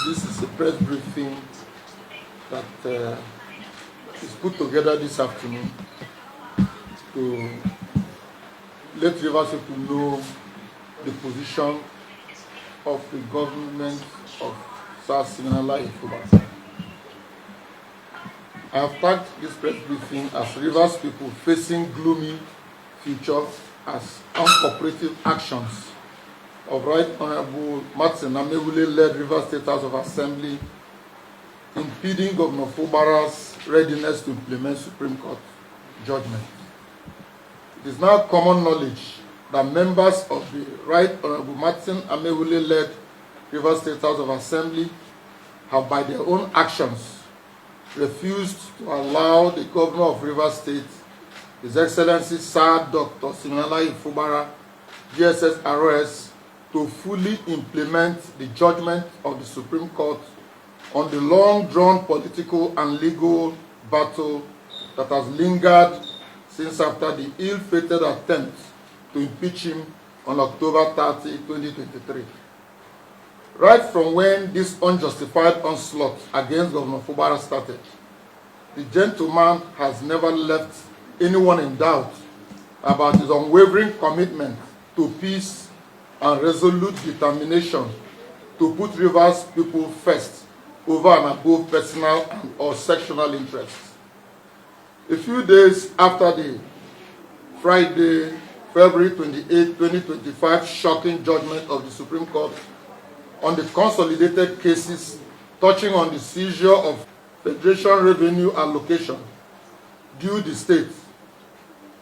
This is a press briefing that is put together this afternoon to let Rivers people know the position of the government of Sir Siminalayi Fubara. I have tagged this press briefing as Rivers people facing gloomy future as uncooperative actions of Right Honorable Martin Amaewhule-led Rivers State House of Assembly impeding Governor Fubara's readiness to implement Supreme Court judgment. It is now common knowledge that members of the Right Honorable Martin Amaewhule-led Rivers State House of Assembly have by their own actions refused to allow the Governor of Rivers State, His Excellency Sir Dr. Siminalayi Fubara, GSS ROS, to fully implement the judgment of the Supreme Court on the long-drawn political and legal battle that has lingered since after the ill-fated attempt to impeach him on October 30, 2023. Right from when this unjustified onslaught against Governor Fubara started, the gentleman has never left anyone in doubt about his unwavering commitment to peace and resolute determination to put Rivers people first over and above personal or sectional interests. A few days after the Friday, February 28, 2025 shocking judgment of the Supreme Court on the consolidated cases touching on the seizure of Federation revenue allocation due the state,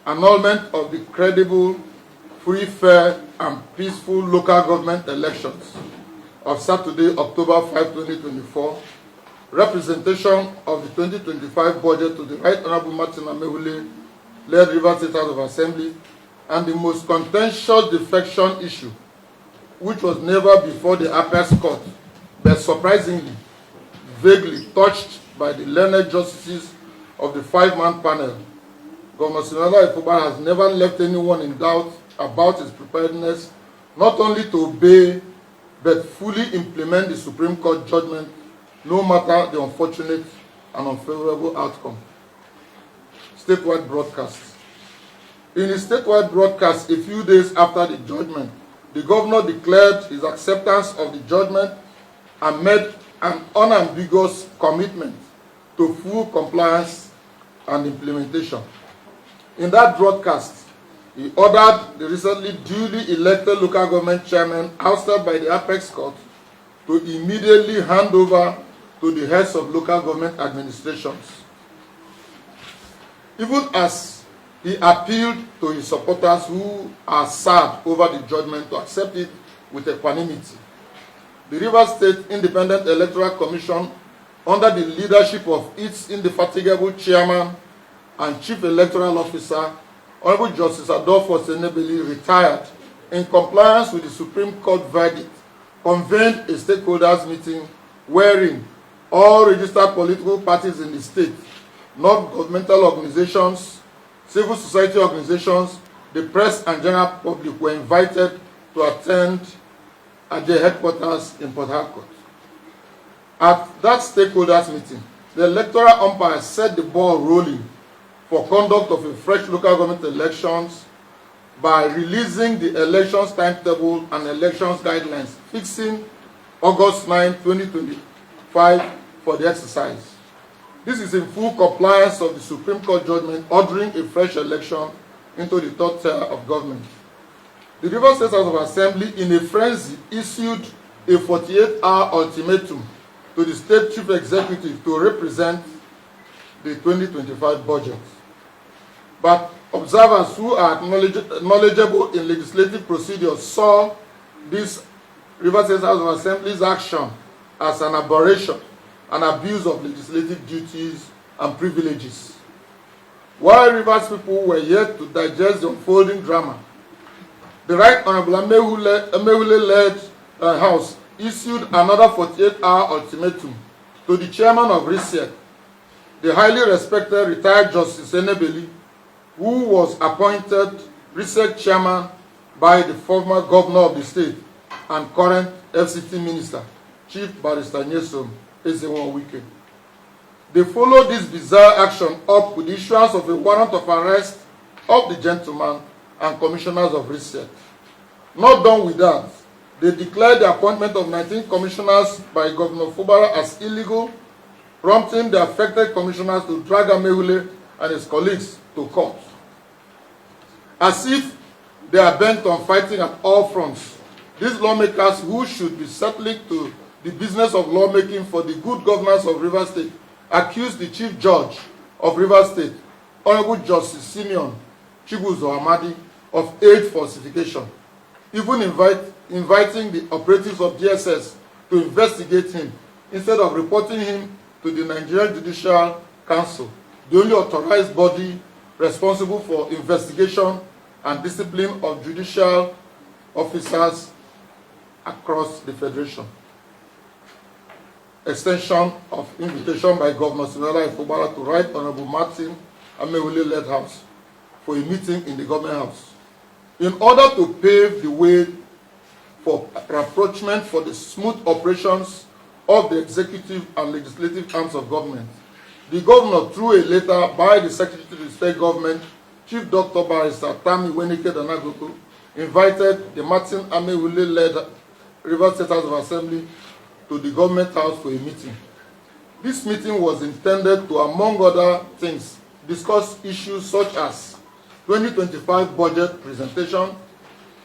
annulment of the credible, free, fair, and peaceful local government elections of Saturday, October 5, 2024, representation of the 2025 budget to the Right Honorable Martin Amaewhule-led Rivers State House of Assembly, and the most contentious defection issue, which was never before the Apex Court, but surprisingly, vaguely touched by the learned justices of the five-man panel. Governor Siminalayi Fubara has never left anyone in doubt about his preparedness not only to obey but fully implement the Supreme Court judgment, no matter the unfortunate and unfavorable outcome. Statewide broadcast. In his statewide broadcast a few days after the judgment, the governor declared his acceptance of the judgment and made an unambiguous commitment to full compliance and implementation. In that broadcast, he ordered the recently duly elected local government chairman ousted by the Apex Court to immediately hand over to the heads of local government administrations. Even as he appealed to his supporters who are sad over the judgment to accept it with equanimity, the Rivers State Independent Electoral Commission, under the leadership of its indefatigable chairman and chief electoral officer, Honorable Justice Adolfo Senebeli, retired, in compliance with the Supreme Court verdict, convened a stakeholders meeting wherein all registered political parties in the state, non-governmental organizations, civil society organizations, the press and general public were invited to attend at their headquarters in Port Harcourt. At that stakeholders meeting, the electoral umpire set the ball rolling for conduct of a fresh local government elections by releasing the elections timetable and elections guidelines, fixing August 9, 2025 for the exercise. This is in full compliance of the Supreme Court judgment ordering a fresh election into the third tier of government. The Rivers State House of Assembly, in a frenzy, issued a 48-hour ultimatum to the state chief executive to represent the 2025 budget. But observers who are knowledgeable in legislative procedures saw this Rivers State House of Assembly's action as an aberration, an abuse of legislative duties and privileges. While Rivers people were yet to digest the unfolding drama, the Right Honorable Amaewhule-led House issued another 48-hour ultimatum to the chairman of RISEC, the highly respected retired Justice Senebeli, who was appointed RISEC chairman by the former governor of the state and current FCT minister, Chief Barrister Nyesom Ezenwo-Wike. They followed this bizarre action up with the issuance of a warrant of arrest of the gentleman and commissioners of research. Not done with that, they declared the appointment of 19 commissioners by Governor Fubara as illegal, prompting the affected commissioners to drag Ameule and his colleagues to court. As if they are bent on fighting at all fronts, these lawmakers who should be settling to the business of lawmaking for the good governance of Rivers State accused the Chief Judge of Rivers State, Honorable Justice Simeon Chibuzo Amadi, of aid falsification, even inviting the operatives of DSS to investigate him instead of reporting him to the Nigerian Judicial Council, the only authorized body responsible for investigation and discipline of judicial officers across the Federation. Extension of invitation by Governor Siminalayi Fubara to Right Honorable Martin Ameule-led House for a meeting in the Government House in order to pave the way for rapprochement for the smooth operations of the executive and legislative arms of government. The governor, through a letter by the Secretary to the State Government, Chief Dr. Barrister Tami Wenike Danagoko, invited the Martin Ameule-led Rivers State House of Assembly to the Government House for a meeting. This meeting was intended to, among other things, discuss issues such as 2025 budget presentation,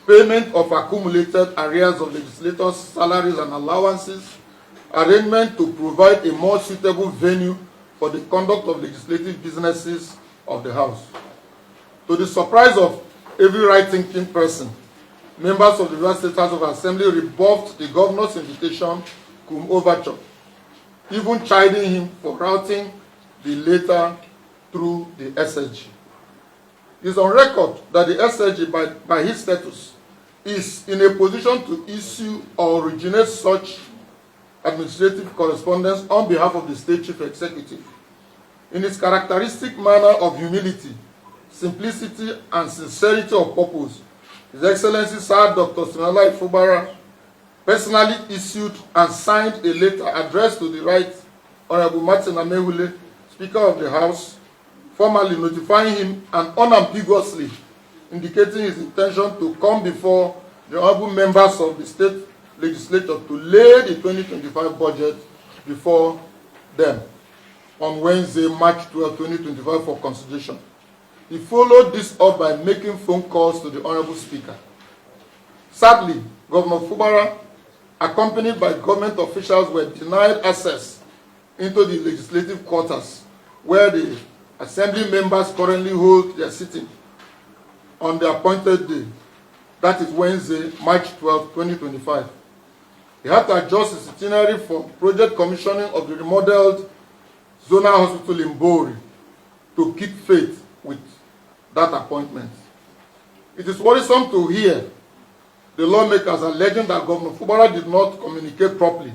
payment of accumulated arrears of legislators' salaries and allowances, arrangement to provide a more suitable venue for the conduct of legislative businesses of the House. To the surprise of every right-thinking person, members of the Rivers State House of Assembly rebuffed the governor's invitation cum overture, even chiding him for routing the letter through the SSG. It is on record that the SSG, by his status, is in a position to issue or originate such administrative correspondence on behalf of the State Chief Executive. In his characteristic manner of humility, simplicity, and sincerity of purpose, His Excellency Sir Dr. Siminalayi Fubara personally issued and signed a letter addressed to the Right Honorable Martin Ameule, Speaker of the House, formally notifying him and unambiguously indicating his intention to come before the honorable members of the state legislature to lay the 2025 budget before them on Wednesday, March 12, 2025 for consideration. He followed this up by making phone calls to the Honorable Speaker. Sadly, Governor Fubara, accompanied by government officials, were denied access into the legislative quarters where the Assembly members currently hold their sitting on the appointed day, that is Wednesday, March 12, 2025. He had to adjust his itinerary for project commissioning of the remodeled zonal hospital in Bori to keep faith with that appointment. It is worrisome to hear the lawmakers alleging that Governor Fubara did not communicate properly,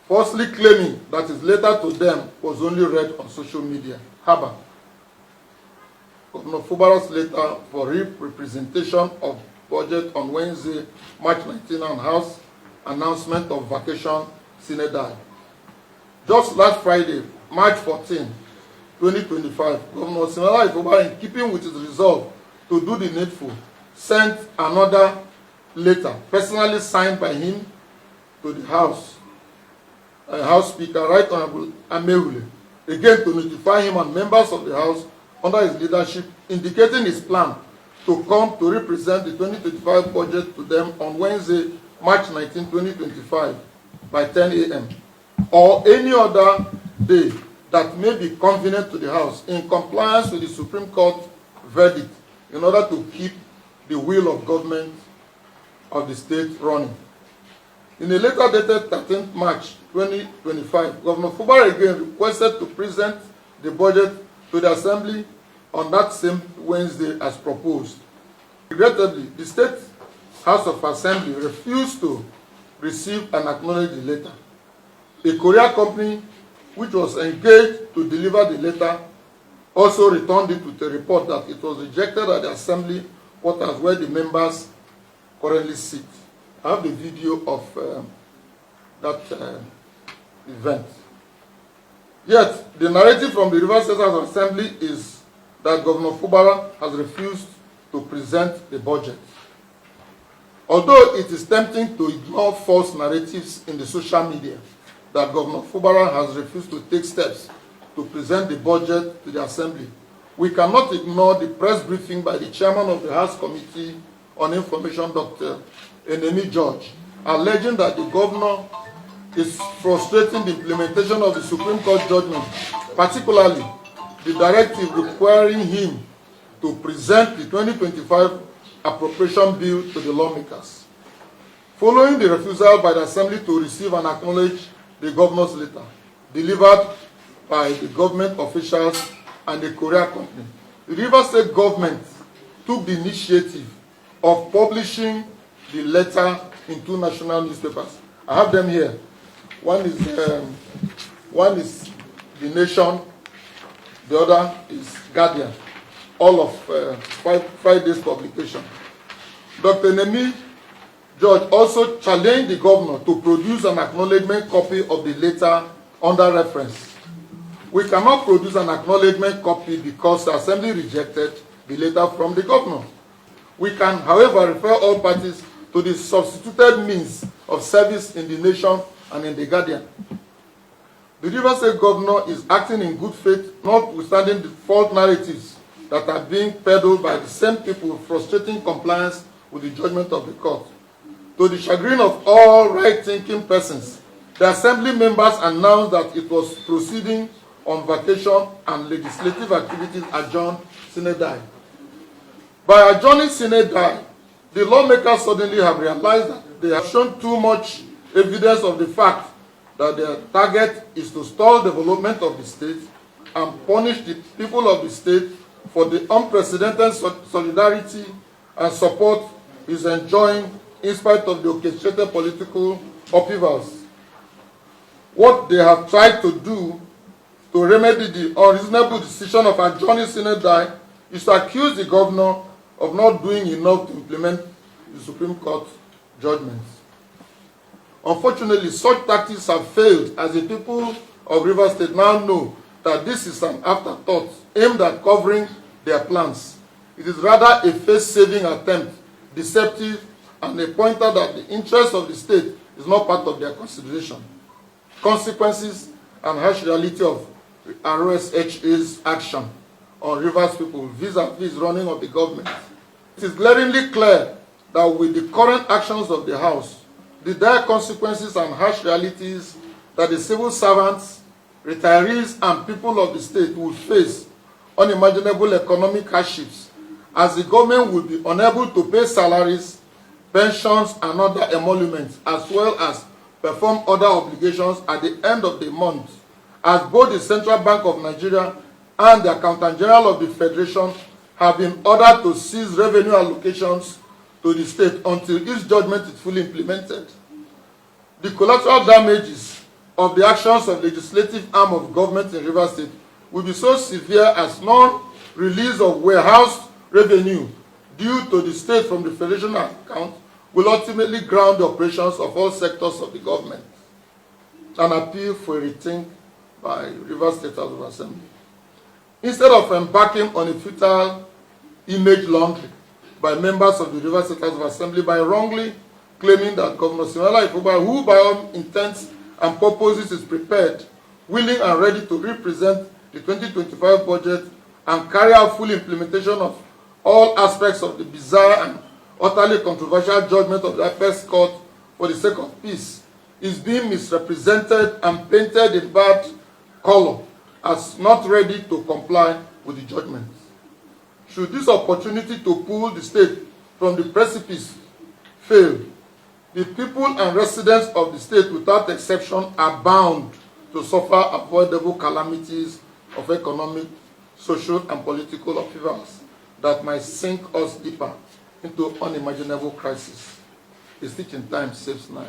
falsely claiming that his letter to them was only read on social media. However, Governor Fubara's letter for representation of budget on Wednesday, March 19, and House announcement of vacation sine die. Just last Friday, March 14, 2025, Governor Siminalayi Fubara, in keeping with his resolve to do the needful, sent another letter, personally signed by him, to the House, House Speaker, Right Honorable Ameule, again to notify him and members of the House under his leadership, indicating his plan to come to represent the 2025 budget to them on Wednesday, March 19, 2025, by 10 a.m. or any other day that may be convenient to the House in compliance with the Supreme Court verdict in order to keep the wheel of government of the state running. In a letter dated 13th March 2025, Governor Fubara again requested to present the budget to the Assembly on that same Wednesday as proposed. Regrettably, the State House of Assembly refused to receive and acknowledge the letter. A courier company which was engaged to deliver the letter also returned it with a report that it was rejected at the Assembly quarters where the members currently sit. I have the video of that event. Yet, the narrative from the Rivers State House Assembly is that Governor Fubara has refused to present the budget. Although it is tempting to ignore false narratives in the social media that Governor Fubara has refused to take steps to present the budget to the Assembly, we cannot ignore the press briefing by the chairman of the House Committee on Information, Dr. Enemi George, alleging that the governor is frustrating the implementation of the Supreme Court judgment, particularly the directive requiring him to present the 2025 appropriation bill to the lawmakers. Following the refusal by the Assembly to receive and acknowledge the governor's letter, delivered by the government officials and the courier company, the Rivers State government took the initiative of publishing the letter in 2 national newspapers. I have them here. One is The Nation, the other is Guardian, all of 5 days publication. Dr. Enemi George also challenged the governor to produce an acknowledgement copy of the letter under reference. We cannot produce an acknowledgement copy because the Assembly rejected the letter from the governor. We can, however, refer all parties to the substituted means of service in The Nation and in the Guardian. The Rivers State governor is acting in good faith, notwithstanding the false narratives that are being peddled by the same people frustrating compliance with the judgment of the court. To the chagrin of all right-thinking persons, the Assembly members announced that it was proceeding on vacation and legislative activities adjourned sine die. By adjourning sine die, the lawmakers suddenly have realized that they have shown too much evidence of the fact that their target is to stall development of the state and punish the people of the state for the unprecedented solidarity and support is enjoying in spite of the orchestrated political upheavals. What they have tried to do to remedy the unreasonable decision of adjourning sine die is to accuse the governor of not doing enough to implement the Supreme Court judgments. Unfortunately, such tactics have failed, as the people of Rivers State now know that this is an afterthought aimed at covering their plans. It is rather a face-saving attempt, deceptive, and a pointer that the interest of the state is not part of their consideration. Consequences and harsh reality of ROSHA's action on Rivers people vis-a-vis running of the government. It is glaringly clear that with the current actions of the House, the dire consequences and harsh realities that the civil servants, retirees, and people of the state will face unimaginable economic hardships, as the government will be unable to pay salaries, pensions, and other emoluments, as well as perform other obligations at the end of the month, as both the Central Bank of Nigeria and the Accountant General of the Federation have been ordered to cease revenue allocations to the state until its judgment is fully implemented. The collateral damages of the actions of the legislative arm of government in Rivers State will be so severe as non-release of warehoused revenue due to the state from the Federation account will ultimately ground the operations of all sectors of the government. An appeal for a rethink by Rivers State House of Assembly. Instead of embarking on a futile image laundering by members of the Rivers State House of Assembly by wrongly claiming that Governor Siminalayi Fubara, who by all intents and purposes is prepared, willing and ready to represent the 2025 budget and carry out full implementation of all aspects of the bizarre and utterly controversial judgment of the Apex Court for the sake of peace, is being misrepresented and painted in bad color as not ready to comply with the judgment. Should this opportunity to pull the state from the precipice fail, the people and residents of the state, without exception, are bound to suffer avoidable calamities of economic, social, and political upheavals that might sink us deeper into unimaginable crisis. A stitch in time saves 9.